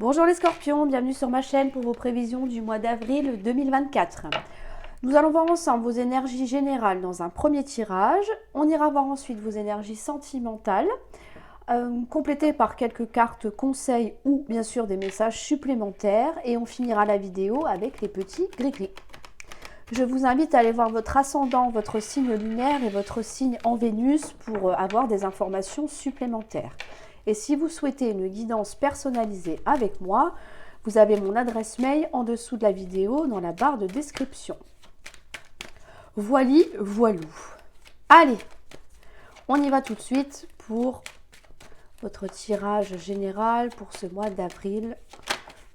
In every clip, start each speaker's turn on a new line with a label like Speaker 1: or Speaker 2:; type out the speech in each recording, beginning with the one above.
Speaker 1: Bonjour les scorpions, bienvenue sur ma chaîne pour vos prévisions du mois d'avril 2024. Nous allons voir ensemble vos énergies générales dans un premier tirage. On ira voir ensuite vos énergies sentimentales, complétées par quelques cartes conseils ou bien sûr des messages supplémentaires. Et on finira la vidéo avec les petits gris-gris. Je vous invite à aller voir votre ascendant, votre signe lunaire et votre signe en Vénus pour avoir des informations supplémentaires. Et si vous souhaitez une guidance personnalisée avec moi, vous avez mon adresse mail en dessous de la vidéo dans la barre de description. Voili, voilou. Allez, on y va tout de suite pour votre tirage général pour ce mois d'avril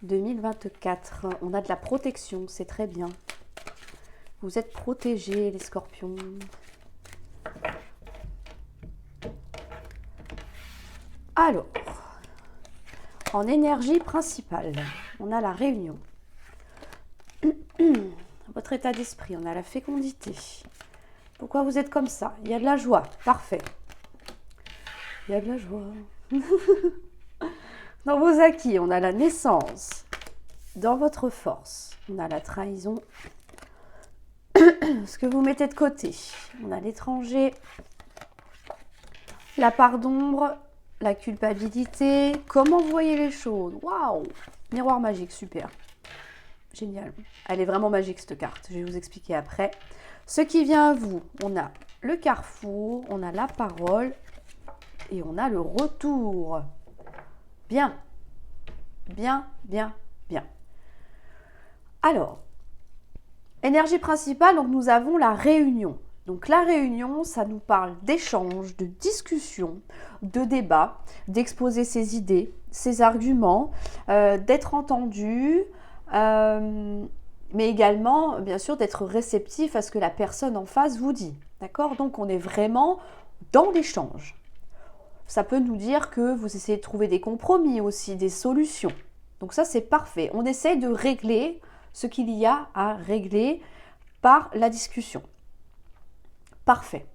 Speaker 1: 2024. On a de la protection, c'est très bien. Vous êtes protégés, les scorpions. Alors, en énergie principale, on a la réunion. Votre état d'esprit, on a la fécondité. Pourquoi vous êtes comme ça? Il y a de la joie, parfait. Il y a de la joie. Dans vos acquis, on a la naissance. Dans votre force, on a la trahison. Ce que vous mettez de côté, on a l'étranger, la part d'ombre, la culpabilité. Comment vous voyez les choses? Waouh! Miroir magique, super. Génial. Elle est vraiment magique cette carte, je vais vous expliquer après. Ce qui vient à vous, on a le carrefour, on a la parole et on a le retour. Bien, bien, bien, bien. Alors, énergie principale, donc nous avons la réunion. Donc la réunion, ça nous parle d'échange, de discussion, de débat, d'exposer ses idées, ses arguments, d'être entendu, mais également, bien sûr, d'être réceptif à ce que la personne en face vous dit. D'accord? Donc on est vraiment dans l'échange. Ça peut nous dire que vous essayez de trouver des compromis aussi, des solutions. Donc ça, c'est parfait. On essaye de régler ce qu'il y a à régler par la discussion. Parfait.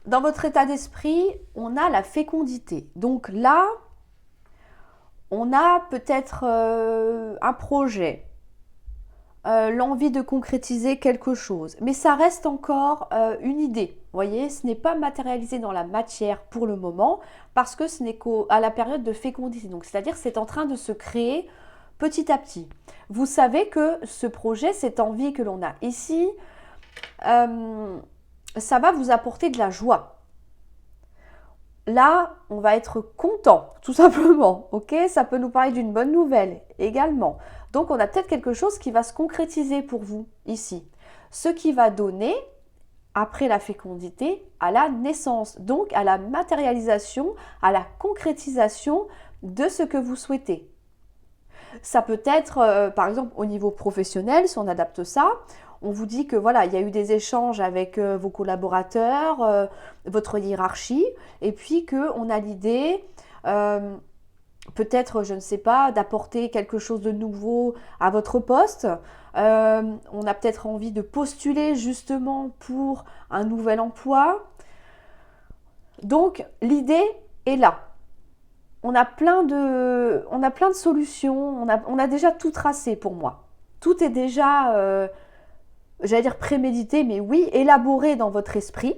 Speaker 1: Dans votre état d'esprit, on a la fécondité. Donc là, on a peut-être un projet, l'envie de concrétiser quelque chose. Mais ça reste encore une idée. Vous voyez, ce n'est pas matérialisé dans la matière pour le moment parce que ce n'est qu'à la période de fécondité. Donc, c'est-à-dire que c'est en train de se créer petit à petit. Vous savez que ce projet, cette envie que l'on a ici, ça va vous apporter de la joie. Là, on va être content, tout simplement. Ok, ça peut nous parler d'une bonne nouvelle également. Donc, on a peut-être quelque chose qui va se concrétiser pour vous ici. Ce qui va donner, après la fécondité, à la naissance. Donc, à la matérialisation, à la concrétisation de ce que vous souhaitez. Ça peut être, par exemple, au niveau professionnel, si on adapte ça, on vous dit que voilà, il y a eu des échanges avec vos collaborateurs, votre hiérarchie, et puis qu'on a l'idée, peut-être, je ne sais pas, d'apporter quelque chose de nouveau à votre poste. On a peut-être envie de postuler justement pour un nouvel emploi. Donc, l'idée est là. On a plein de solutions, on a déjà tout tracé pour moi. Tout est déjà, j'allais dire prémédité, mais oui, élaboré dans votre esprit.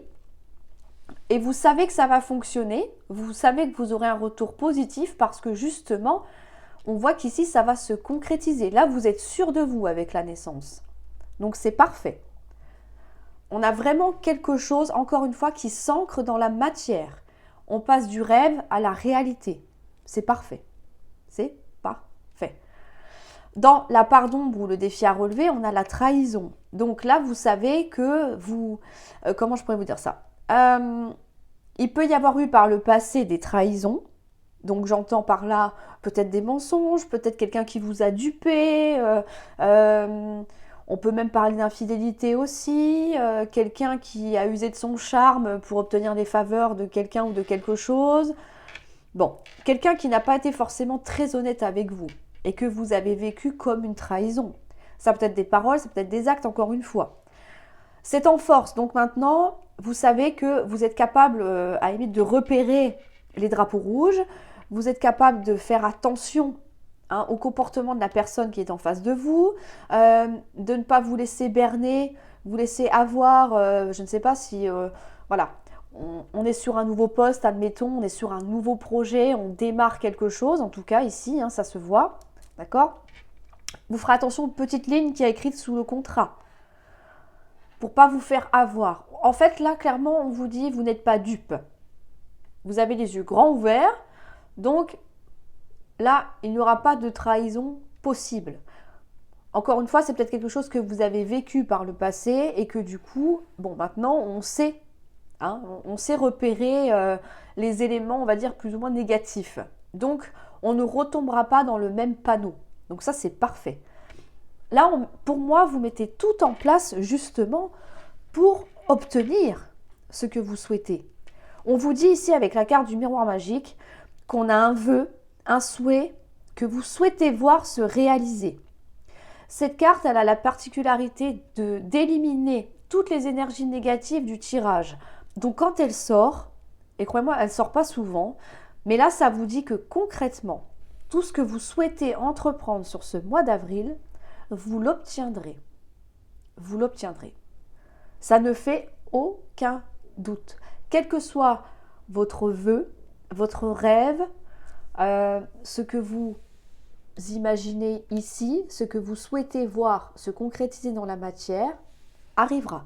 Speaker 1: Et vous savez que ça va fonctionner, vous savez que vous aurez un retour positif parce que justement, on voit qu'ici, ça va se concrétiser. Là, vous êtes sûr de vous avec la naissance. Donc, c'est parfait. On a vraiment quelque chose, encore une fois, qui s'ancre dans la matière. On passe du rêve à la réalité. C'est parfait. C'est parfait. Dans la part d'ombre ou le défi à relever, on a la trahison. Donc là, vous savez que vous... comment je pourrais vous dire ça? Il peut y avoir eu par le passé des trahisons. Donc j'entends par là peut-être des mensonges, peut-être quelqu'un qui vous a dupé. On peut même parler d'infidélité aussi. Quelqu'un qui a usé de son charme pour obtenir des faveurs de quelqu'un ou de quelque chose. Bon, quelqu'un qui n'a pas été forcément très honnête avec vous et que vous avez vécu comme une trahison. Ça peut être des paroles, ça peut être des actes, encore une fois. C'est en force, donc maintenant, vous savez que vous êtes capable, à la limite, de repérer les drapeaux rouges, vous êtes capable de faire attention hein, au comportement de la personne qui est en face de vous, de ne pas vous laisser berner, vous laisser avoir, je ne sais pas si, voilà, on est sur un nouveau poste, admettons, on est sur un nouveau projet, on démarre quelque chose, en tout cas ici, hein, ça se voit, d'accord? Vous ferez attention aux petites lignes qui est écrite sous le contrat, pour pas vous faire avoir. En fait, là, clairement, on vous dit, vous n'êtes pas dupe. Vous avez les yeux grands ouverts, donc là, il n'y aura pas de trahison possible. Encore une fois, c'est peut-être quelque chose que vous avez vécu par le passé et que du coup, bon, maintenant, on sait, hein, on sait repérer les éléments, on va dire, plus ou moins négatifs. Donc, on ne retombera pas dans le même panneau. Donc ça, c'est parfait. Là, pour moi, vous mettez tout en place justement pour obtenir ce que vous souhaitez. On vous dit ici avec la carte du miroir magique qu'on a un vœu, un souhait que vous souhaitez voir se réaliser. Cette carte, elle a la particularité d'éliminer toutes les énergies négatives du tirage. Donc quand elle sort, et croyez-moi, elle ne sort pas souvent, mais là, ça vous dit que concrètement, tout ce que vous souhaitez entreprendre sur ce mois d'avril, vous l'obtiendrez. Vous l'obtiendrez. Ça ne fait aucun doute. Quel que soit votre vœu, votre rêve, ce que vous imaginez ici, ce que vous souhaitez voir se concrétiser dans la matière, arrivera.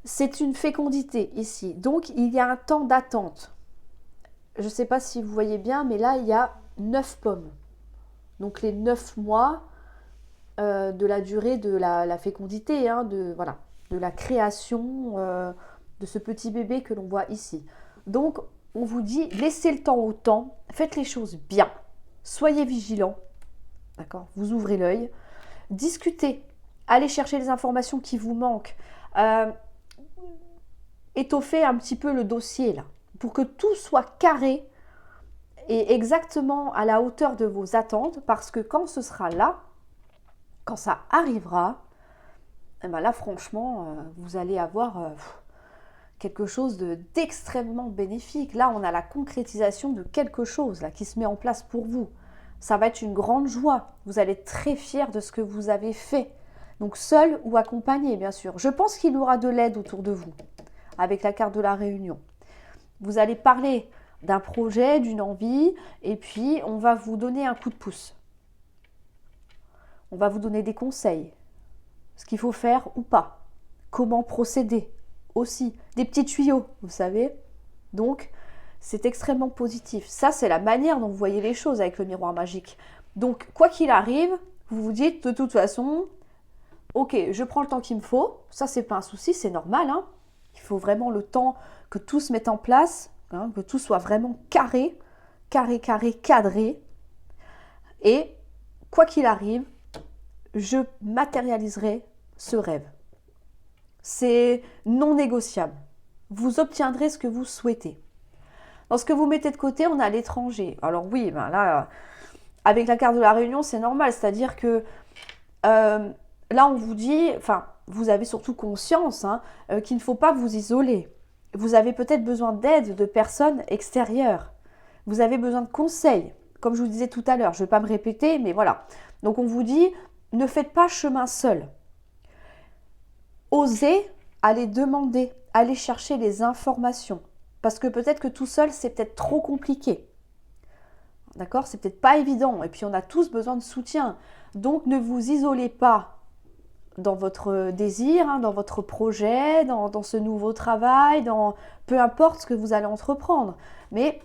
Speaker 1: C'est une fécondité ici. Donc, il y a un temps d'attente. Je ne sais pas si vous voyez bien, mais là, il y a 9 pommes. Donc, les 9 mois de la durée de la fécondité, hein, de la création de ce petit bébé que l'on voit ici. Donc, on vous dit, laissez le temps au temps, faites les choses bien, soyez vigilants, d'accord? Vous ouvrez l'œil, discutez, allez chercher les informations qui vous manquent, étoffez un petit peu le dossier là, pour que tout soit carré et exactement à la hauteur de vos attentes, parce que quand ce sera là, quand ça arrivera, eh ben là franchement, vous allez avoir quelque chose d'extrêmement bénéfique. Là, on a la concrétisation de quelque chose là, qui se met en place pour vous. Ça va être une grande joie. Vous allez être très fiers de ce que vous avez fait. Donc seul ou accompagné, bien sûr. Je pense qu'il y aura de l'aide autour de vous, avec la carte de la réunion. Vous allez parler d'un projet, d'une envie, et puis on va vous donner un coup de pouce. On va vous donner des conseils, ce qu'il faut faire ou pas, comment procéder aussi, des petits tuyaux, vous savez. Donc, c'est extrêmement positif. Ça, c'est la manière dont vous voyez les choses avec le miroir magique. Donc, quoi qu'il arrive, vous vous dites, de toute façon, ok, je prends le temps qu'il me faut. Ça, c'est pas un souci, c'est normal, hein. Il faut vraiment le temps que tout se mette en place, hein, que tout soit vraiment carré, cadré. Et, quoi qu'il arrive, je matérialiserai ce rêve. C'est non négociable. Vous obtiendrez ce que vous souhaitez. Dans ce que vous mettez de côté, on a l'étranger. Alors oui, ben là, avec la carte de la réunion, c'est normal. C'est-à-dire que là, on vous dit, enfin, vous avez surtout conscience qu'il ne faut pas vous isoler. Vous avez peut-être besoin d'aide de personnes extérieures. Vous avez besoin de conseils. Comme je vous disais tout à l'heure, je ne vais pas me répéter, mais voilà. Donc on vous dit, ne faites pas chemin seul. Osez aller demander, aller chercher les informations. Parce que peut-être que tout seul, c'est peut-être trop compliqué. D'accord? C'est peut-être pas évident. Et puis, on a tous besoin de soutien. Donc, ne vous isolez pas dans votre désir, dans votre projet, dans ce nouveau travail, dans peu importe ce que vous allez entreprendre. Mais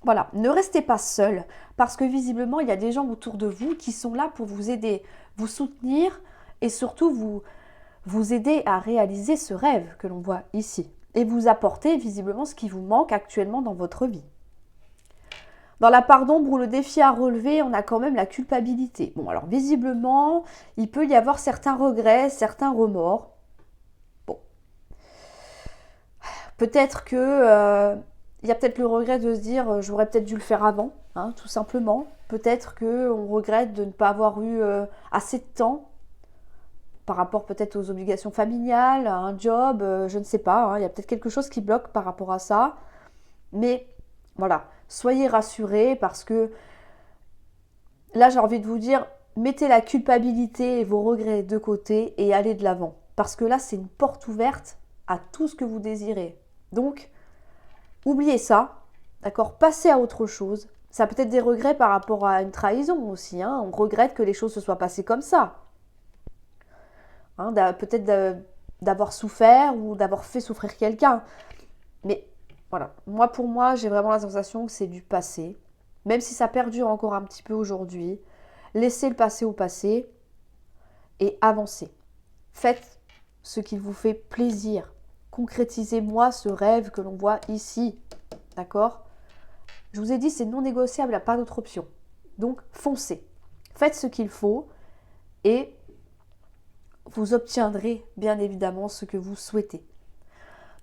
Speaker 1: voilà, ne restez pas seul. Parce que visiblement, il y a des gens autour de vous qui sont là pour vous aider, vous soutenir et surtout vous aider à réaliser ce rêve que l'on voit ici et vous apporter visiblement ce qui vous manque actuellement dans votre vie. Dans la part d'ombre ou le défi à relever, on a quand même la culpabilité. Bon, alors visiblement, il peut y avoir certains regrets, certains remords. Bon. Peut-être que il y a peut-être le regret de se dire j'aurais peut-être dû le faire avant, tout simplement. Peut-être qu'on regrette de ne pas avoir eu assez de temps par rapport peut-être aux obligations familiales, à un job, je ne sais pas, il y a peut-être quelque chose qui bloque par rapport à ça. Mais voilà, soyez rassurés parce que là, j'ai envie de vous dire, mettez la culpabilité et vos regrets de côté et allez de l'avant. Parce que là, c'est une porte ouverte à tout ce que vous désirez. Donc, oubliez ça, d'accord? Passez à autre chose. Ça peut être des regrets par rapport à une trahison aussi. Hein. On regrette que les choses se soient passées comme ça. Hein, peut-être d'avoir souffert ou d'avoir fait souffrir quelqu'un. Mais voilà, pour moi, j'ai vraiment la sensation que c'est du passé. Même si ça perdure encore un petit peu aujourd'hui, laissez le passé au passé et avancez. Faites ce qui vous fait plaisir. Concrétisez-moi ce rêve que l'on voit ici. D'accord? Je vous ai dit, c'est non négociable, il n'y a pas d'autre option. Donc, foncez. Faites ce qu'il faut et vous obtiendrez bien évidemment ce que vous souhaitez.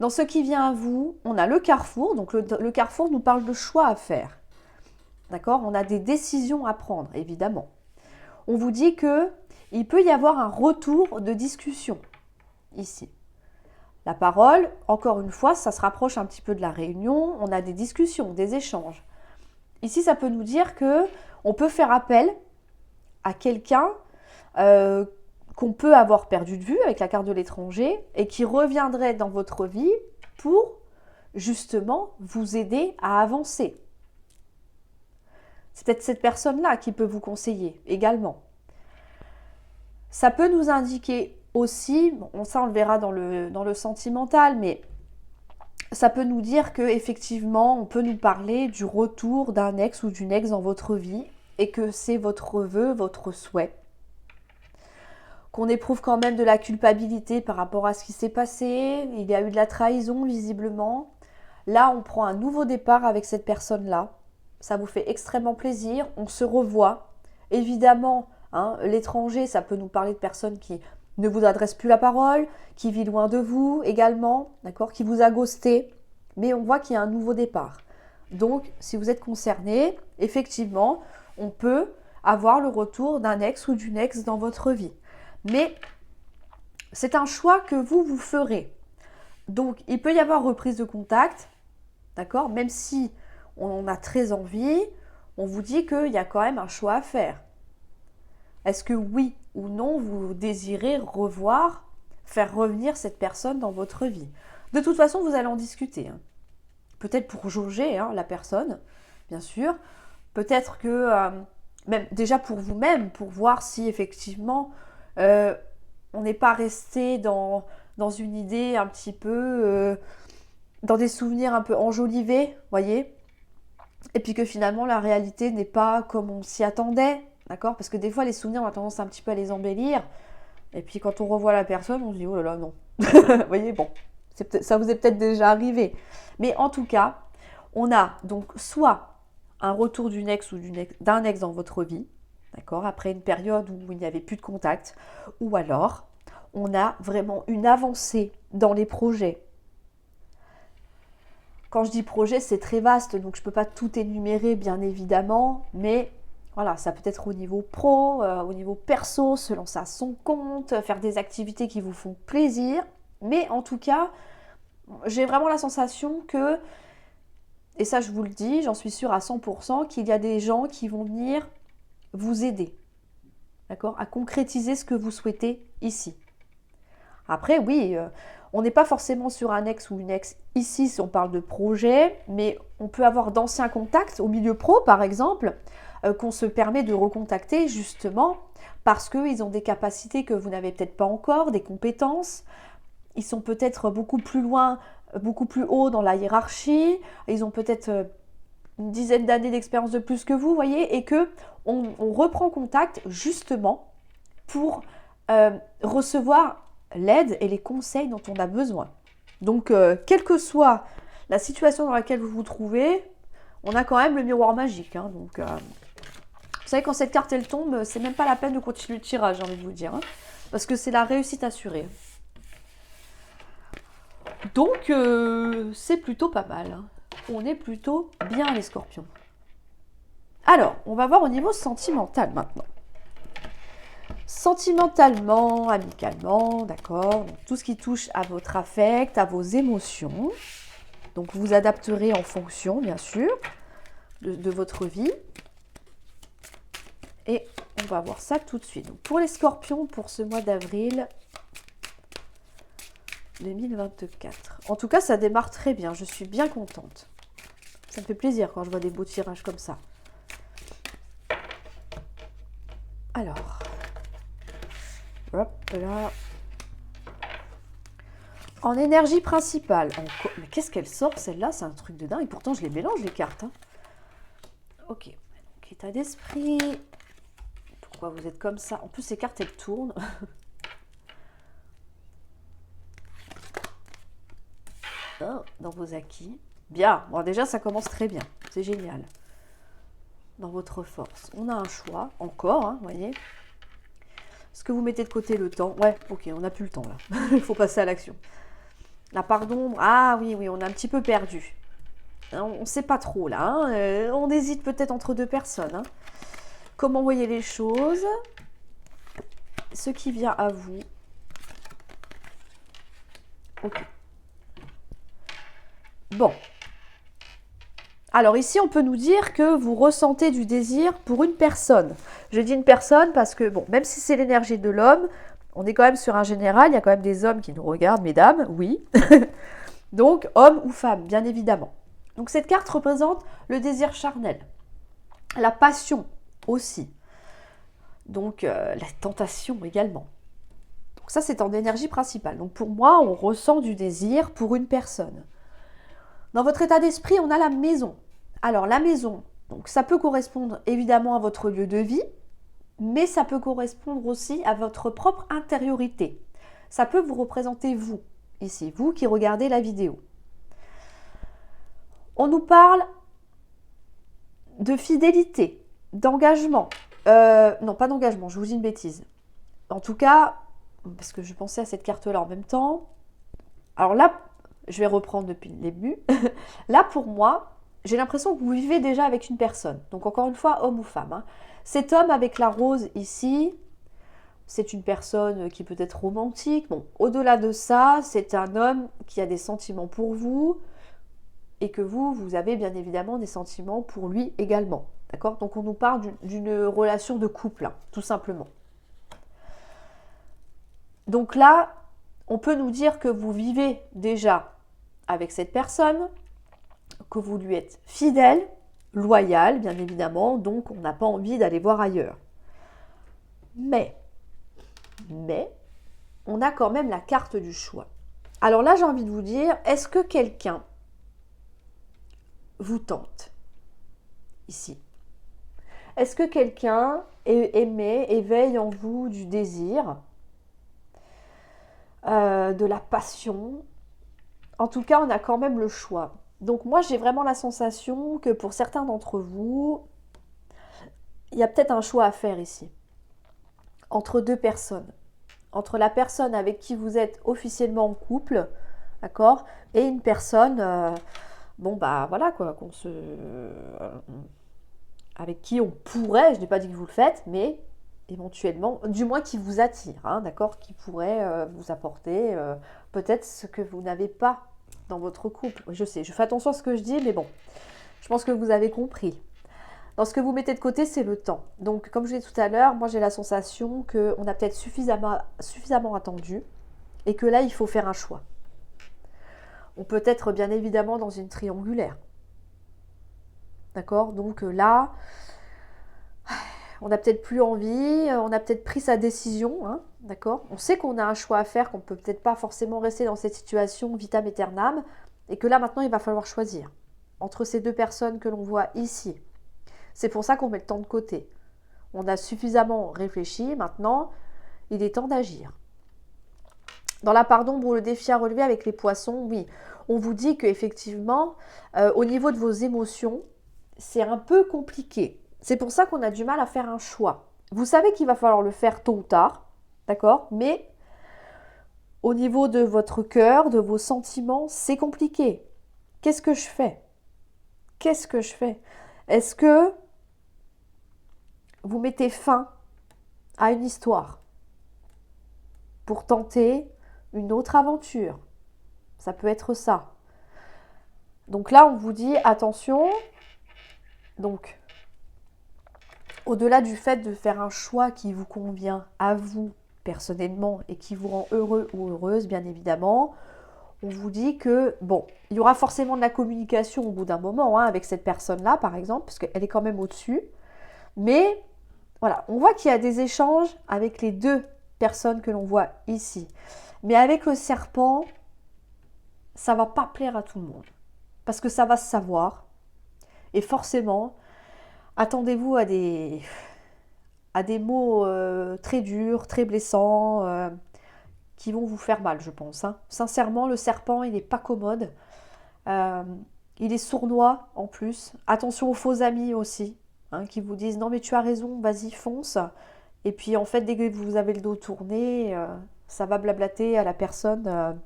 Speaker 1: Dans ce qui vient à vous, on a le carrefour. Donc, le carrefour nous parle de choix à faire. D'accord? On a des décisions à prendre, évidemment. On vous dit qu'il peut y avoir un retour de discussion ici. La parole, encore une fois, ça se rapproche un petit peu de la réunion. On a des discussions, des échanges. Ici, ça peut nous dire qu'on peut faire appel à quelqu'un qu'on peut avoir perdu de vue avec la carte de l'étranger et qui reviendrait dans votre vie pour justement vous aider à avancer. C'est peut-être cette personne-là qui peut vous conseiller également. Ça peut nous indiquer aussi, bon, ça on le verra dans le sentimental, mais ça peut nous dire qu'effectivement, on peut nous parler du retour d'un ex ou d'une ex dans votre vie et que c'est votre vœu, votre souhait. Qu'on éprouve quand même de la culpabilité par rapport à ce qui s'est passé, il y a eu de la trahison visiblement. Là, on prend un nouveau départ avec cette personne-là. Ça vous fait extrêmement plaisir, on se revoit. Évidemment, hein, l'étranger, ça peut nous parler de personnes qui ne vous adressent plus la parole, qui vit loin de vous également, d'accord, qui vous a ghosté. Mais on voit qu'il y a un nouveau départ. Donc, si vous êtes concerné, effectivement, on peut avoir le retour d'un ex ou d'une ex dans votre vie. Mais c'est un choix que vous ferez. Donc, il peut y avoir reprise de contact, d'accord? Même si on en a très envie, on vous dit qu'il y a quand même un choix à faire. Est-ce que oui ou non, vous désirez revoir, faire revenir cette personne dans votre vie? De toute façon, vous allez en discuter. Hein. Peut-être pour jauger la personne, bien sûr. Peut-être que, même déjà pour vous-même, pour voir si effectivement, on n'est pas resté dans une idée un petit peu, dans des souvenirs un peu enjolivés, voyez. Et puis que finalement, la réalité n'est pas comme on s'y attendait. D'accord? Parce que des fois, les souvenirs, on a tendance un petit peu à les embellir. Et puis, quand on revoit la personne, on se dit, oh là là, non. Vous voyez, bon, ça vous est peut-être déjà arrivé. Mais en tout cas, on a donc soit un retour d'une ex ou d'un ex dans votre vie, d'accord? Après une période où il n'y avait plus de contact. Ou alors, on a vraiment une avancée dans les projets. Quand je dis projet, c'est très vaste, donc je ne peux pas tout énumérer, bien évidemment, mais voilà, ça peut être au niveau pro, au niveau perso, se lancer à son compte, faire des activités qui vous font plaisir. Mais en tout cas, j'ai vraiment la sensation que, et ça je vous le dis, j'en suis sûre à 100%, qu'il y a des gens qui vont venir vous aider, d'accord, à concrétiser ce que vous souhaitez ici. Après, oui, on n'est pas forcément sur un ex ou une ex ici si on parle de projet, mais on peut avoir d'anciens contacts au milieu pro, par exemple, qu'on se permet de recontacter justement parce qu'ils ont des capacités que vous n'avez peut-être pas encore, des compétences. Ils sont peut-être beaucoup plus loin, beaucoup plus haut dans la hiérarchie. Ils ont peut-être une dizaine d'années d'expérience de plus que vous, voyez, et qu'on reprend contact justement pour recevoir l'aide et les conseils dont on a besoin. Donc, quelle que soit la situation dans laquelle vous vous trouvez, on a quand même le miroir magique. Hein, donc, vous savez, quand cette carte elle tombe, c'est même pas la peine de continuer le tirage, j'ai envie de vous dire, hein, parce que c'est la réussite assurée. Donc, c'est plutôt pas mal. Hein. On est plutôt bien les scorpions. Alors, on va voir au niveau sentimental maintenant. Sentimentalement, amicalement, d'accord. Donc, tout ce qui touche à votre affect, à vos émotions. Donc, vous adapterez en fonction, bien sûr, de votre vie. Et on va voir ça tout de suite. Donc, pour les scorpions, pour ce mois d'avril 2024. En tout cas, ça démarre très bien. Je suis bien contente. Ça me fait plaisir quand je vois des beaux tirages comme ça. Alors, hop là. En énergie principale. Mais qu'est-ce qu'elle sort celle-là? C'est un truc de dingue. Et pourtant, je les mélange les cartes. Hein. Ok. Donc, état d'esprit. Pourquoi vous êtes comme ça? En plus, ces cartes, elles tournent. Oh, dans vos acquis. Bien. Bon, déjà, ça commence très bien. C'est génial. Dans votre force. On a un choix. Encore, hein, vous voyez. Est-ce que vous mettez de côté le temps? Ouais, ok, on n'a plus le temps, là. Il faut passer à l'action. La part d'ombre. Ah oui, oui, on a un petit peu perdu. On ne sait pas trop, là. Hein. On hésite peut-être entre deux personnes. Hein. Comment voyez les choses? Ce qui vient à vous. Ok. Bon. Alors ici, on peut nous dire que vous ressentez du désir pour une personne. Je dis une personne parce que, bon, même si c'est l'énergie de l'homme, on est quand même sur un général, il y a quand même des hommes qui nous regardent, mesdames, oui. Donc, homme ou femme, bien évidemment. Donc cette carte représente le désir charnel, la passion aussi. Donc la tentation également. Donc ça, c'est en énergie principale. Donc pour moi, on ressent du désir pour une personne. Dans votre état d'esprit, on a la maison. Alors la maison, donc ça peut correspondre évidemment à votre lieu de vie, mais ça peut correspondre aussi à votre propre intériorité. Ça peut vous représenter vous, ici, vous qui regardez la vidéo. On nous parle de fidélité, d'engagement. Non, pas d'engagement, je vous dis une bêtise. En tout cas, parce que je pensais à cette carte-là en même temps. Alors là, je vais reprendre depuis le début. Là, pour moi, j'ai l'impression que vous vivez déjà avec une personne. Donc, encore une fois, homme ou femme. Hein. Cet homme avec la rose ici, c'est une personne qui peut être romantique. Bon, au-delà de ça, c'est un homme qui a des sentiments pour vous et que vous avez bien évidemment des sentiments pour lui également. D'accord? Donc, on nous parle d'une relation de couple, hein, tout simplement. Donc là, on peut nous dire que vous vivez déjà avec cette personne, que vous lui êtes fidèle, loyal, bien évidemment, donc on n'a pas envie d'aller voir ailleurs. Mais, on a quand même la carte du choix. Alors là, j'ai envie de vous dire, est-ce que quelqu'un vous tente ici? Est-ce que quelqu'un émet, éveille en vous du désir, de la passion? En tout cas, on a quand même le choix. Donc moi, j'ai vraiment la sensation que pour certains d'entre vous, il y a peut-être un choix à faire ici. Entre deux personnes. Entre la personne avec qui vous êtes officiellement en couple, d'accord, et une personne, bon bah voilà quoi, avec qui on pourrait, je n'ai pas dit que vous le faites, mais éventuellement, du moins qui vous attire, hein, d'accord, qui pourrait vous apporter peut-être ce que vous n'avez pas dans votre couple. Je sais, je fais attention à ce que je dis, mais bon, je pense que vous avez compris. Dans ce que vous mettez de côté, c'est le temps. Donc, comme je l'ai dit tout à l'heure, moi j'ai la sensation qu'on a peut-être suffisamment attendu et que là, il faut faire un choix. On peut être bien évidemment dans une triangulaire. D'accord? Donc là, on n'a peut-être plus envie, on a peut-être pris sa décision, hein, d'accord? On sait qu'on a un choix à faire, qu'on ne peut peut-être pas forcément rester dans cette situation vitam aeternam, et que là maintenant il va falloir choisir entre ces deux personnes que l'on voit ici. C'est pour ça qu'on met le temps de côté. On a suffisamment réfléchi, maintenant il est temps d'agir. Dans la part d'ombre ou le défi à relever avec les poissons, oui, on vous dit qu'effectivement, au niveau de vos émotions, c'est un peu compliqué. C'est pour ça qu'on a du mal à faire un choix. Vous savez qu'il va falloir le faire tôt ou tard, d'accord? Mais au niveau de votre cœur, de vos sentiments, c'est compliqué. Qu'est-ce que je fais? Qu'est-ce que je fais? Est-ce que vous mettez fin à une histoire pour tenter une autre aventure? Ça peut être ça. Donc là, on vous dit attention. Donc, au-delà du fait de faire un choix qui vous convient à vous personnellement et qui vous rend heureux ou heureuse, bien évidemment, on vous dit que, bon, il y aura forcément de la communication au bout d'un moment avec cette personne-là, par exemple, parce qu'elle est quand même au-dessus. Mais voilà, on voit qu'il y a des échanges avec les deux personnes que l'on voit ici. Mais avec le serpent, ça ne va pas plaire à tout le monde. Parce que ça va se savoir. Et forcément, attendez-vous à des mots très durs, très blessants, qui vont vous faire mal, je pense. Sincèrement, le serpent, il n'est pas commode. Il est sournois en plus. Attention aux faux amis aussi, qui vous disent non mais tu as raison, vas-y fonce. Et puis en fait, dès que vous avez le dos tourné, ça va blablater à la personne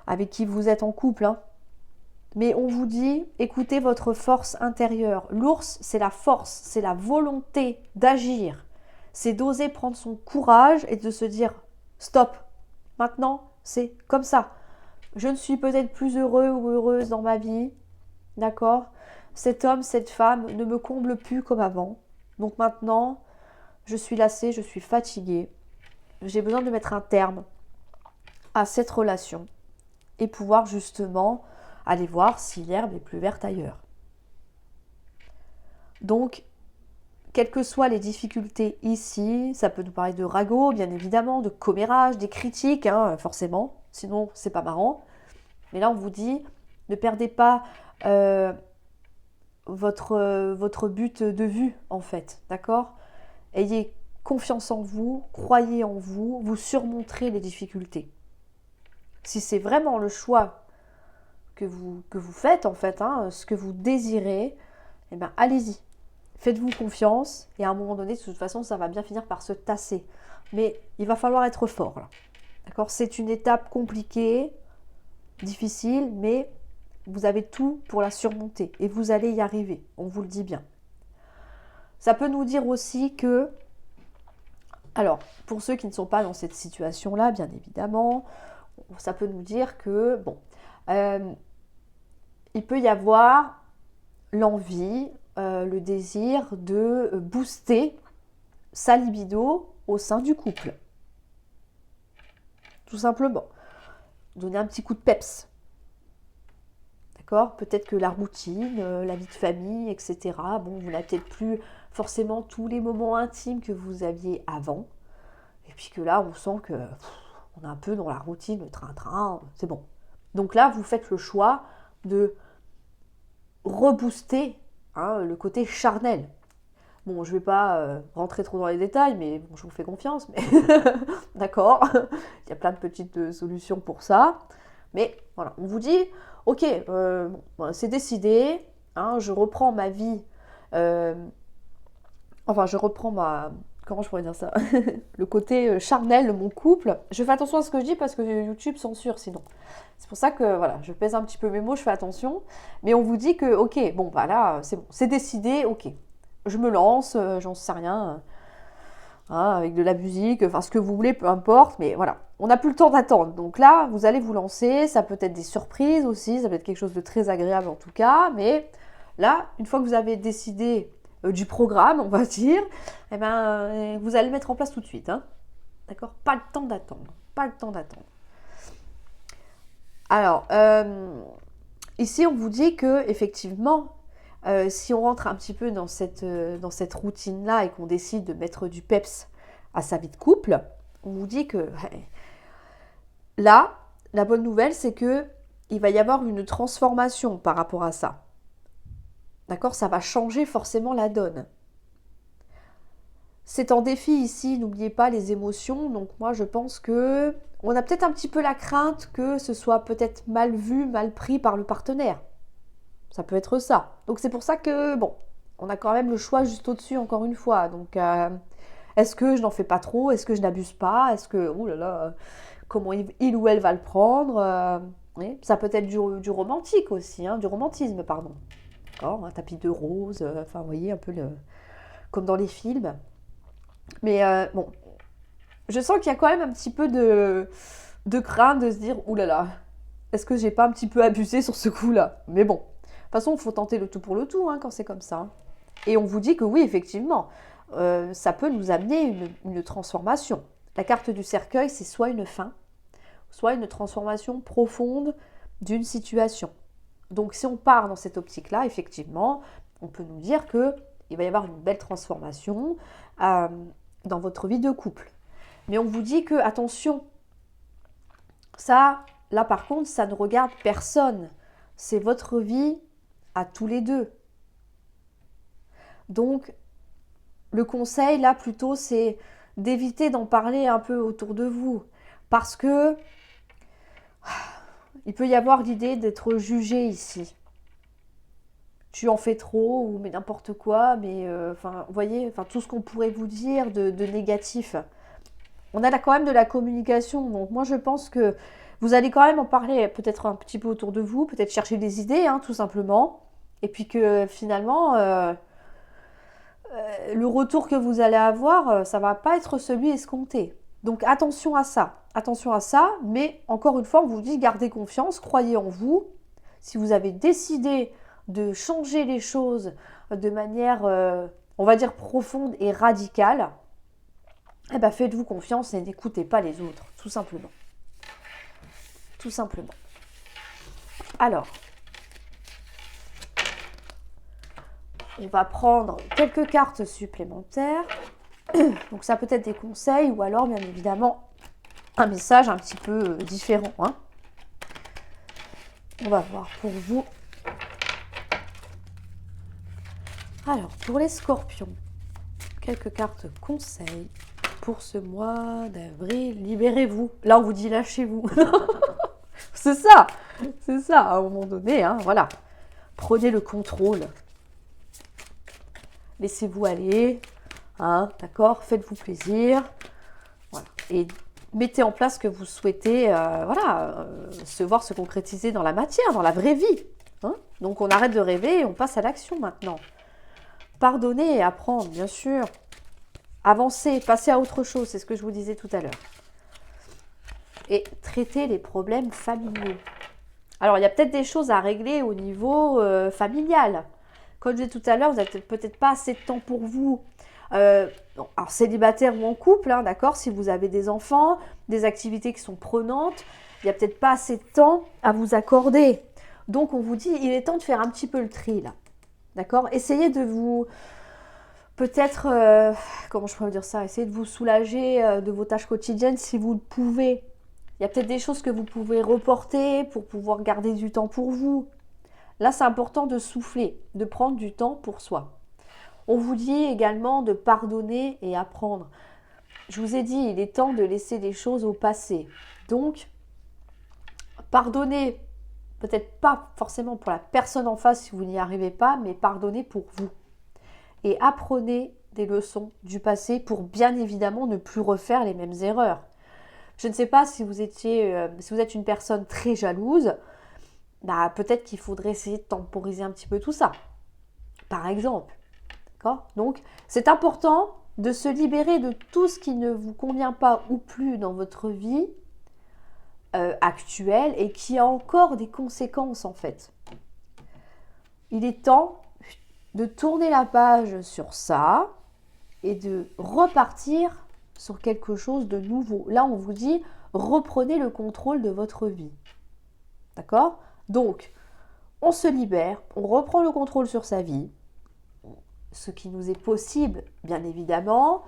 Speaker 1: avec qui vous êtes en couple. Mais on vous dit, écoutez votre force intérieure. L'ours, c'est la force, c'est la volonté d'agir. C'est d'oser prendre son courage et de se dire, stop, maintenant, c'est comme ça. Je ne suis peut-être plus heureux ou heureuse dans ma vie, d'accord ? Cet homme, cette femme ne me comble plus comme avant. Donc maintenant, je suis lassée, je suis fatiguée. J'ai besoin de mettre un terme à cette relation et pouvoir justement aller voir si l'herbe est plus verte ailleurs. Donc, quelles que soient les difficultés ici, ça peut nous parler de ragot, bien évidemment, de commérage, des critiques, forcément, sinon c'est pas marrant. Mais là, on vous dit, ne perdez pas votre but de vue, en fait, d'accord ? Ayez confiance en vous, croyez en vous, vous surmonterez les difficultés. Si c'est vraiment le choix que vous faites, en fait, ce que vous désirez, eh bien, allez-y. Faites-vous confiance et à un moment donné, de toute façon, ça va bien finir par se tasser. Mais il va falloir être fort, là. D'accord ? C'est une étape compliquée, difficile, mais vous avez tout pour la surmonter et vous allez y arriver, on vous le dit bien. Ça peut nous dire aussi que, alors, pour ceux qui ne sont pas dans cette situation-là, bien évidemment, ça peut nous dire que, bon, il peut y avoir l'envie, le désir de booster sa libido au sein du couple. Tout simplement. Donner un petit coup de peps. D'accord ? Peut-être que la routine, la vie de famille, etc. Bon, vous n'avez peut-être plus forcément tous les moments intimes que vous aviez avant. Et puis que là, on sent que on est un peu dans la routine, le train-train, c'est bon. Donc là, vous faites le choix de rebooster le côté charnel. Bon, je ne vais pas rentrer trop dans les détails, mais bon, je vous fais confiance. Mais d'accord, il y a plein de petites solutions pour ça. Mais voilà, on vous dit, ok, c'est décidé, je reprends ma vie, je reprends comment je pourrais dire ça, le côté charnel de mon couple. Je fais attention à ce que je dis parce que YouTube censure sinon. C'est pour ça que voilà, je pèse un petit peu mes mots, je fais attention. Mais on vous dit que, ok, bon, bah là, c'est bon, c'est décidé, ok. Je me lance, j'en sais rien, avec de la musique, enfin ce que vous voulez, peu importe, mais voilà, on n'a plus le temps d'attendre. Donc là, vous allez vous lancer, ça peut être des surprises aussi, ça peut être quelque chose de très agréable en tout cas, mais là, une fois que vous avez décidé du programme, on va dire, eh ben, vous allez le mettre en place tout de suite. D'accord ? Pas le temps d'attendre. Pas le temps d'attendre. Alors, ici, on vous dit que effectivement, si on rentre un petit peu dans cette routine-là et qu'on décide de mettre du peps à sa vie de couple, on vous dit que là, la bonne nouvelle, c'est que il va y avoir une transformation par rapport à ça. D'accord ? Ça va changer forcément la donne. C'est en défi ici, n'oubliez pas les émotions. Donc moi, je pense que on a peut-être un petit peu la crainte que ce soit peut-être mal vu, mal pris par le partenaire. Ça peut être ça. Donc c'est pour ça que, bon, on a quand même le choix juste au-dessus, encore une fois. Donc, est-ce que je n'en fais pas trop ? Est-ce que je n'abuse pas ? Est-ce que, oh là là, comment il ou elle va le prendre ? Oui. Ça peut être du romantique aussi, du romantisme, pardon. D'accord ? Un tapis de rose, vous voyez, un peu comme dans les films. Mais bon, je sens qu'il y a quand même un petit peu de crainte de se dire, ouh là là, est-ce que j'ai pas un petit peu abusé sur ce coup-là ? Mais bon, de toute façon, il faut tenter le tout pour le tout quand c'est comme ça. Et on vous dit que oui, effectivement, ça peut nous amener une transformation. La carte du cercueil, c'est soit une fin, soit une transformation profonde d'une situation. Donc si on part dans cette optique-là, effectivement, on peut nous dire qu'il va y avoir une belle transformation dans votre vie de couple. Mais on vous dit que, attention, ça, là par contre, ça ne regarde personne. C'est votre vie à tous les deux. Donc, le conseil, là, plutôt, c'est d'éviter d'en parler un peu autour de vous. Parce que il peut y avoir l'idée d'être jugé ici. Tu en fais trop, ou mais n'importe quoi, mais vous voyez, tout ce qu'on pourrait vous dire de négatif. On a là quand même de la communication, donc moi je pense que vous allez quand même en parler peut-être un petit peu autour de vous, peut-être chercher des idées, hein, tout simplement. Et puis que finalement, le retour que vous allez avoir, ça va pas être celui escompté. Donc attention à ça, mais encore une fois, on vous dit gardez confiance, croyez en vous. Si vous avez décidé de changer les choses de manière, on va dire, profonde et radicale, eh ben faites-vous confiance et n'écoutez pas les autres, tout simplement. Tout simplement. Alors, on va prendre quelques cartes supplémentaires. Donc ça peut être des conseils ou alors bien évidemment un message un petit peu différent. Hein. On va voir pour vous. Alors pour les scorpions, quelques cartes conseils pour ce mois d'avril. Libérez-vous. Là on vous dit lâchez-vous. c'est ça à un moment donné. Hein, voilà. Prenez le contrôle. Laissez-vous aller. Hein, d'accord, faites-vous plaisir, voilà. Et mettez en place ce que vous souhaitez, se voir se concrétiser dans la matière, dans la vraie vie. Hein. Donc on arrête de rêver et on passe à l'action maintenant. Pardonner et apprendre, bien sûr. Avancer, passer à autre chose, c'est ce que je vous disais tout à l'heure. Et traiter les problèmes familiaux. Alors il y a peut-être des choses à régler au niveau familial. Comme je disais tout à l'heure, vous n'avez peut-être pas assez de temps pour vous. Alors célibataire ou en couple, hein, d'accord, si vous avez des enfants, des activités qui sont prenantes, il n'y a peut-être pas assez de temps à vous accorder. Donc on vous dit, il est temps de faire un petit peu le tri là, d'accord. Essayez de vous, peut-être, comment je pourrais dire ça, essayez de vous soulager de vos tâches quotidiennes si vous le pouvez. Il y a peut-être des choses que vous pouvez reporter pour pouvoir garder du temps pour vous. Là, c'est important de souffler, de prendre du temps pour soi. On vous dit également de pardonner et apprendre. Je vous ai dit, il est temps de laisser les choses au passé. Donc, pardonnez, peut-être pas forcément pour la personne en face si vous n'y arrivez pas, mais pardonnez pour vous. Et apprenez des leçons du passé pour bien évidemment ne plus refaire les mêmes erreurs. Je ne sais pas si vous êtes une personne très jalouse, bah, peut-être qu'il faudrait essayer de temporiser un petit peu tout ça. Par exemple. D'accord ? Donc, c'est important de se libérer de tout ce qui ne vous convient pas ou plus dans votre vie actuelle et qui a encore des conséquences en fait. Il est temps de tourner la page sur ça et de repartir sur quelque chose de nouveau. Là, on vous dit, reprenez le contrôle de votre vie. D'accord ? Donc, on se libère, on reprend le contrôle sur sa vie, ce qui nous est possible, bien évidemment.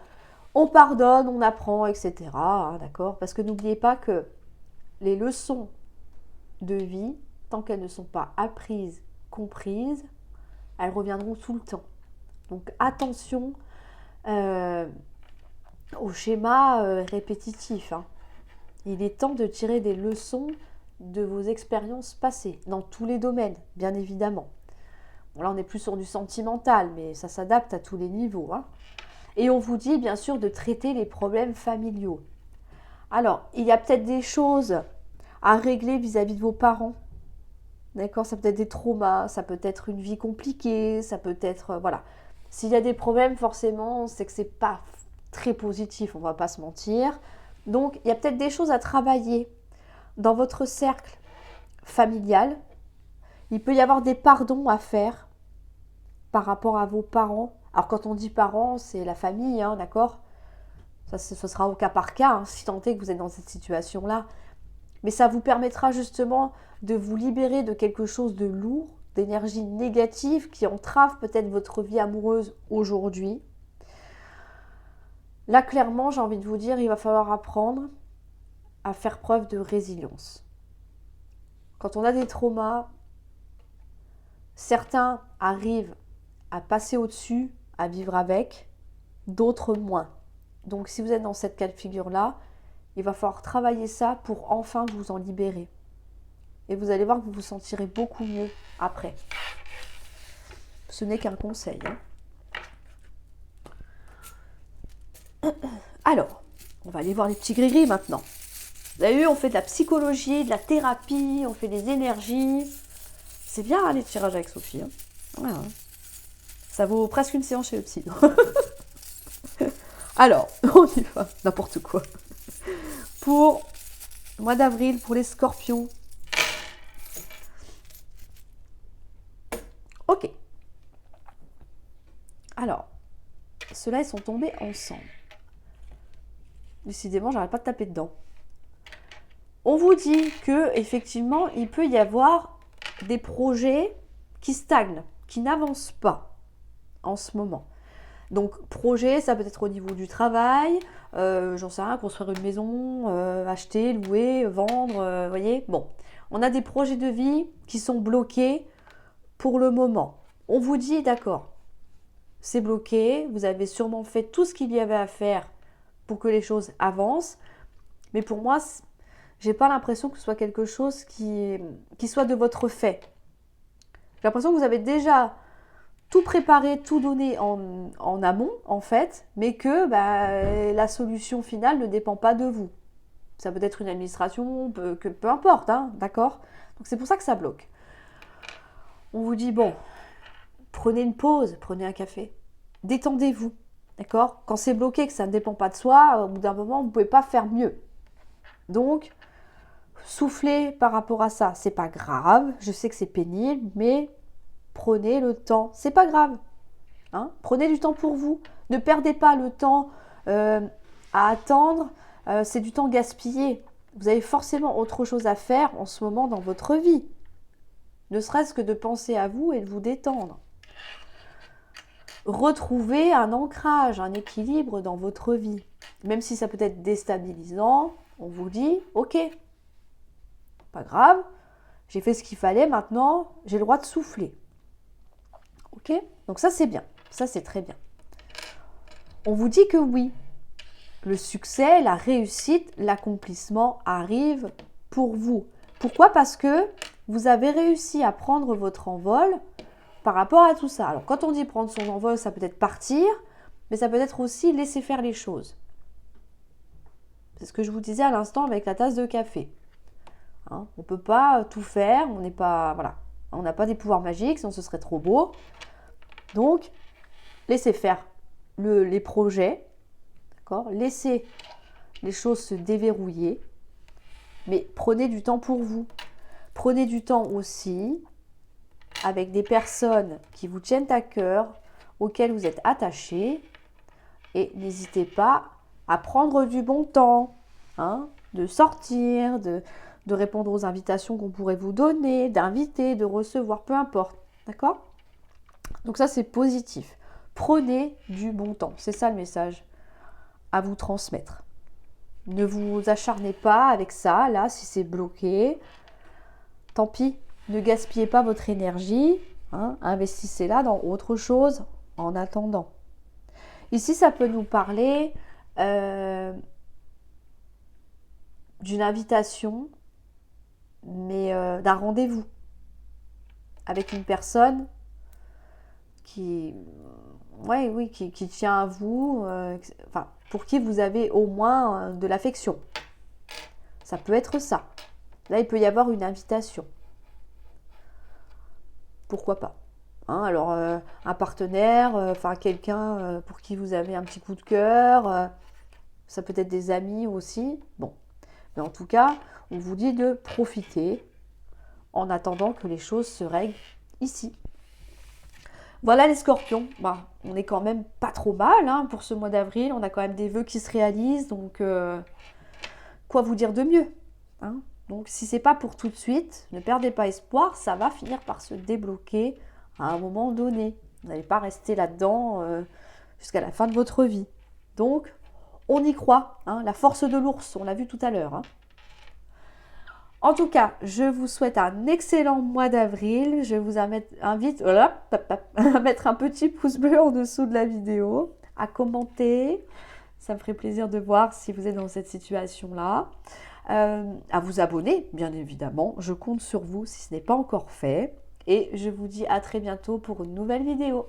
Speaker 1: On pardonne, on apprend, etc. Hein, d'accord ? Parce que n'oubliez pas que les leçons de vie, tant qu'elles ne sont pas apprises, comprises, elles reviendront tout le temps. Donc attention au schéma répétitif. Hein. Il est temps de tirer des leçons de vos expériences passées, dans tous les domaines, bien évidemment. Bon, là, on n'est plus sur du sentimental, mais ça s'adapte à tous les niveaux. Hein. Et on vous dit, bien sûr, de traiter les problèmes familiaux. Alors, il y a peut-être des choses à régler vis-à-vis de vos parents. D'accord ? Ça peut être des traumas, ça peut être une vie compliquée, ça peut être... voilà. S'il y a des problèmes, forcément, c'est que c'est pas très positif, on va pas se mentir. Donc, il y a peut-être des choses à travailler dans votre cercle familial. Il peut y avoir des pardons à faire. par rapport à vos parents. Alors quand on dit parents, c'est la famille, hein, d'accord? Ça, ce sera au cas par cas, hein, si tant est que vous êtes dans cette situation-là. Mais ça vous permettra justement de vous libérer de quelque chose de lourd, d'énergie négative qui entrave peut-être votre vie amoureuse aujourd'hui. Là, clairement, j'ai envie de vous dire, il va falloir apprendre à faire preuve de résilience. Quand on a des traumas, certains arrivent à passer au-dessus, à vivre avec, d'autres moins. Donc si vous êtes dans cette cas de figure-là, il va falloir travailler ça pour enfin vous en libérer. Et vous allez voir que vous vous sentirez beaucoup mieux après. Ce n'est qu'un conseil. Hein. Alors, on va aller voir les petits gris-gris maintenant. Vous avez vu, on fait de la psychologie, de la thérapie, on fait des énergies. C'est bien hein, les tirages avec Sophie. Hein. Voilà. Ça vaut presque une séance chez le psy. Alors, on y va, n'importe quoi. Pour le mois d'avril, pour les scorpions. Ok. Alors, ceux-là, ils sont tombés ensemble. Décidément, j'arrête pas de taper dedans. On vous dit que effectivement, il peut y avoir des projets qui stagnent, qui n'avancent pas en ce moment. Donc, projet, ça peut être au niveau du travail, j'en sais rien, construire une maison, acheter, louer, vendre, voyez. Bon, on a des projets de vie qui sont bloqués pour le moment. On vous dit, d'accord, c'est bloqué, vous avez sûrement fait tout ce qu'il y avait à faire pour que les choses avancent, mais pour moi, j'ai pas l'impression que ce soit quelque chose qui soit de votre fait. J'ai l'impression que vous avez déjà tout préparé, tout donné en amont, en fait, mais que la solution finale ne dépend pas de vous. Ça peut être une administration, peu importe, hein, d'accord? Donc c'est pour ça que ça bloque. On vous dit, bon, prenez une pause, prenez un café, détendez-vous, d'accord? Quand c'est bloqué, que ça ne dépend pas de soi, au bout d'un moment, vous ne pouvez pas faire mieux. Donc, soufflez par rapport à ça, c'est pas grave, je sais que c'est pénible, mais prenez le temps, c'est pas grave. Hein, prenez du temps pour vous, ne perdez pas le temps à attendre, c'est du temps gaspillé. Vous avez forcément autre chose à faire en ce moment dans votre vie. Ne serait-ce que de penser à vous et de vous détendre. Retrouvez un ancrage, un équilibre dans votre vie. Même si ça peut être déstabilisant, on vous dit, ok, pas grave, j'ai fait ce qu'il fallait, maintenant j'ai le droit de souffler. Ok? Donc ça c'est bien, ça c'est très bien. On vous dit que oui, le succès, la réussite, l'accomplissement arrive pour vous. Pourquoi? Parce que vous avez réussi à prendre votre envol par rapport à tout ça. Alors quand on dit prendre son envol, ça peut être partir, mais ça peut être aussi laisser faire les choses. C'est ce que je vous disais à l'instant avec la tasse de café. Hein, on ne peut pas tout faire, on n'est pas, voilà, on n'a pas des pouvoirs magiques, sinon ce serait trop beau. Donc, laissez faire les projets, d'accord? Laissez les choses se déverrouiller, mais prenez du temps pour vous. Prenez du temps aussi avec des personnes qui vous tiennent à cœur, auxquelles vous êtes attachés, et n'hésitez pas à prendre du bon temps, hein, de sortir, de répondre aux invitations qu'on pourrait vous donner, d'inviter, de recevoir, peu importe, d'accord? Donc ça, c'est positif. Prenez du bon temps. C'est ça le message à vous transmettre. Ne vous acharnez pas avec ça, là, si c'est bloqué. Tant pis, ne gaspillez pas votre énergie. Hein, investissez-la dans autre chose en attendant. Ici, ça peut nous parler d'une invitation, mais d'un rendez-vous avec une personne qui tient à vous, pour qui vous avez au moins de l'affection. Ça peut être ça. Là, il peut y avoir une invitation. Pourquoi pas? Hein, alors, un partenaire, quelqu'un pour qui vous avez un petit coup de cœur, ça peut être des amis aussi. Bon, mais en tout cas, on vous dit de profiter en attendant que les choses se règlent ici. Voilà les scorpions, bah, on est quand même pas trop mal hein, pour ce mois d'avril, on a quand même des vœux qui se réalisent, donc quoi vous dire de mieux hein. Donc si c'est pas pour tout de suite, ne perdez pas espoir, ça va finir par se débloquer à un moment donné. Vous n'allez pas rester là-dedans jusqu'à la fin de votre vie. Donc on y croit, hein, la force de l'ours, on l'a vu tout à l'heure. Hein. En tout cas, je vous souhaite un excellent mois d'avril. Je vous invite à mettre un petit pouce bleu en dessous de la vidéo, à commenter. Ça me ferait plaisir de voir si vous êtes dans cette situation-là. À vous abonner, bien évidemment. Je compte sur vous si ce n'est pas encore fait. Et je vous dis à très bientôt pour une nouvelle vidéo.